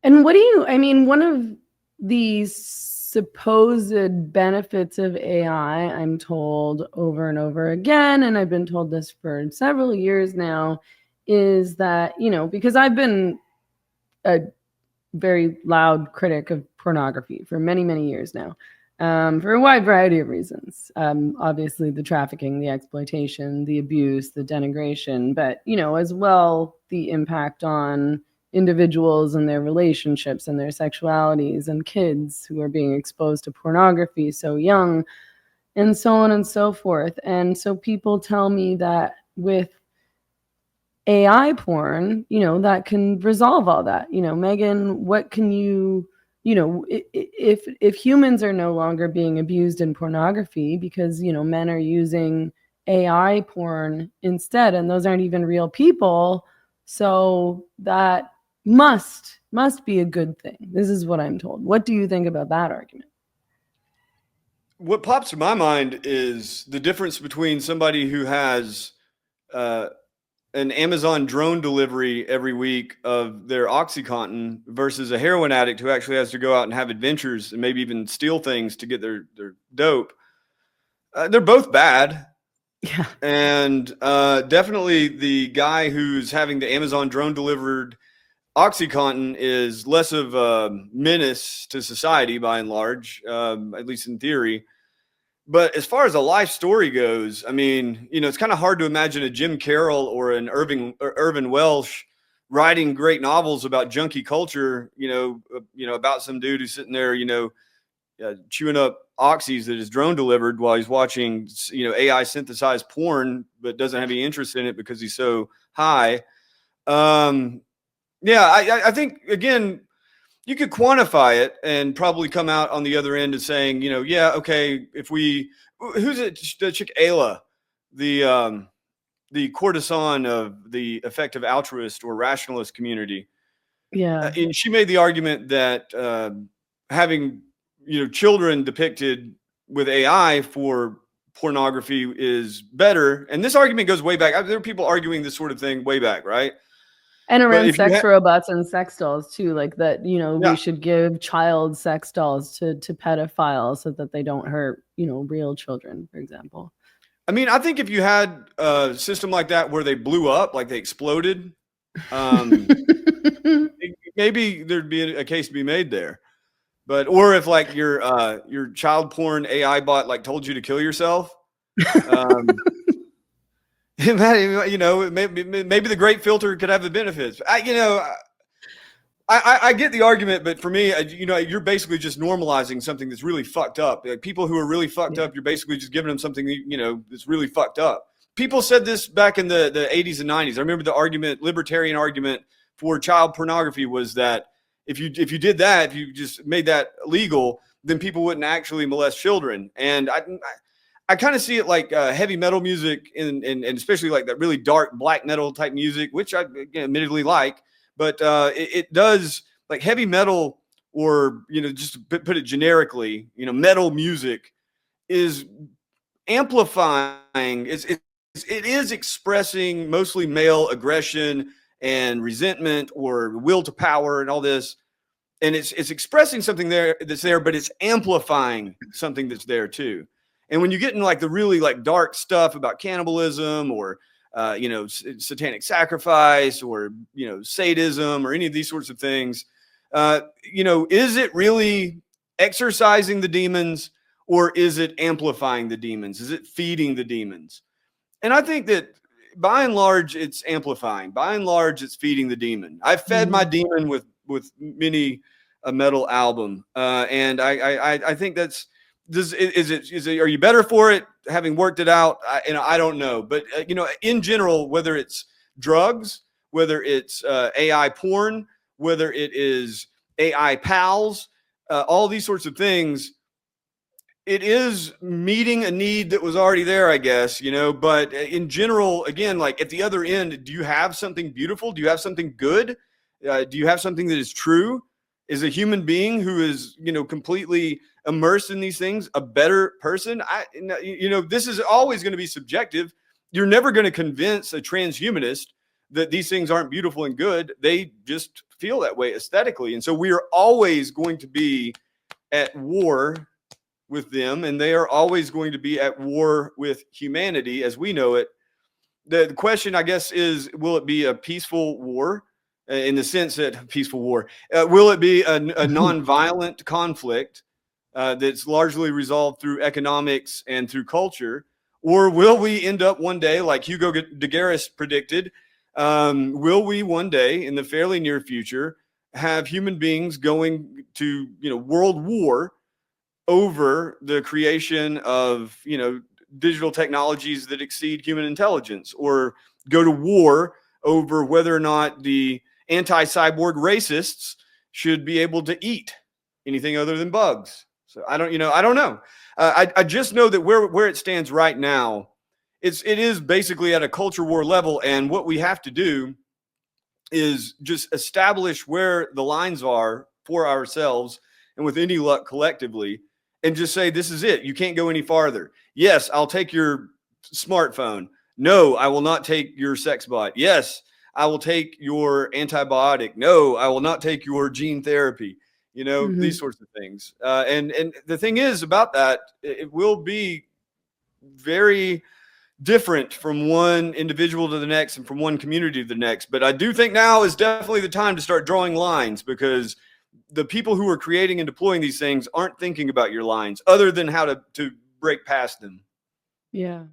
And I mean, one of the supposed benefits of AI, I'm told over and over again, and I've been told this for several years now, is that, because I've been a very loud critic of pornography for many, many years now, for a wide variety of reasons. Obviously, the trafficking, the exploitation, the abuse, the denigration, but, as well, the impact on individuals and their relationships and their sexualities, and kids who are being exposed to pornography so young, and so on and so forth. And so people tell me that with AI porn, that can resolve all that. Megan, what can if humans are no longer being abused in pornography because, men are using AI porn instead, and those aren't even real people, so that must be a good thing. This is what I'm told. What do you think about that argument? What pops to my mind is the difference between somebody who has an Amazon drone delivery every week of their OxyContin versus a heroin addict who actually has to go out and have adventures and maybe even steal things to get their dope. They're both bad. Yeah. And definitely the guy who's having the Amazon drone delivered OxyContin is less of a menace to society by and large, at least in theory. But as far as a life story goes, I mean, it's kind of hard to imagine a Jim Carroll or an Irvin Welsh writing great novels about junkie culture, about some dude who's sitting there, chewing up oxys that is drone delivered while he's watching, AI synthesized porn, but doesn't have any interest in it because he's so high. I think, again, you could quantify it and probably come out on the other end of saying, okay, who's it? The chick Ayla, the courtesan of the effective altruist or rationalist community. Yeah. And she made the argument that having, children depicted with AI for pornography is better. And this argument goes way back. There are people arguing this sort of thing way back, right? And around sex robots and sex dolls too, like that, Yeah. we should give child sex dolls to pedophiles so that they don't hurt, real children, for example. I mean, I think if you had a system like that where they blew up, like they exploded, maybe there'd be a case to be made there. But or if like your child porn AI bot like told you to kill yourself, maybe the great filter could have the benefits. I get the argument, but for me, you're basically just normalizing something that's really fucked up. Like people who are really fucked up, you're basically just giving them something, that's really fucked up. People said this back in the 80s and 90s. I remember the libertarian argument for child pornography was that if you did that, if you just made that legal, then people wouldn't actually molest children. And I kind of see it like heavy metal music and especially like that really dark black metal type music, which I admittedly like. But it does, like heavy metal, or just to put it generically, metal music is amplifying. It is expressing mostly male aggression and resentment or will to power and all this, and it's expressing something that's there, but it's amplifying something that's there too. And when you get into like the really like dark stuff about cannibalism or satanic sacrifice or, sadism or any of these sorts of things, is it really exercising the demons or is it amplifying the demons? Is it feeding the demons? And I think that by and large, it's amplifying. By and large, it's feeding the demon. I've fed my demon with many a metal album. And I think that's, is it, are you better for it having worked it out? I don't know, but in general, whether it's drugs, whether it's AI porn, whether it is AI pals, all these sorts of things, it is meeting a need that was already there, I guess, but in general, again, like at the other end, do you have something beautiful? Do you have something good? Do you have something that is true? Is a human being who is, completely immersed in these things a better person? This is always going to be subjective. You're never going to convince a transhumanist that these things aren't beautiful and good. They just feel that way aesthetically. And so we are always going to be at war with them, and they are always going to be at war with humanity as we know it. The question, I guess, is will it be a peaceful war in the sense that peaceful war? Will it be a nonviolent conflict that's largely resolved through economics and through culture? Or will we end up one day, like Hugo de Garis predicted, will we one day in the fairly near future have human beings going to, world war over the creation of, digital technologies that exceed human intelligence, or go to war over whether or not the anti-cyborg racists should be able to eat anything other than bugs? So I don't know. I just know that where it stands right now, it is basically at a culture war level. And what we have to do is just establish where the lines are for ourselves, and with any luck collectively, and just say, this is it. You can't go any farther. Yes, I'll take your smartphone. No, I will not take your sex bot. Yes, I will take your antibiotic. No, I will not take your gene therapy. These sorts of things. And the thing is about that, it will be very different from one individual to the next and from one community to the next. But I do think now is definitely the time to start drawing lines, because the people who are creating and deploying these things aren't thinking about your lines other than how to break past them. Yeah.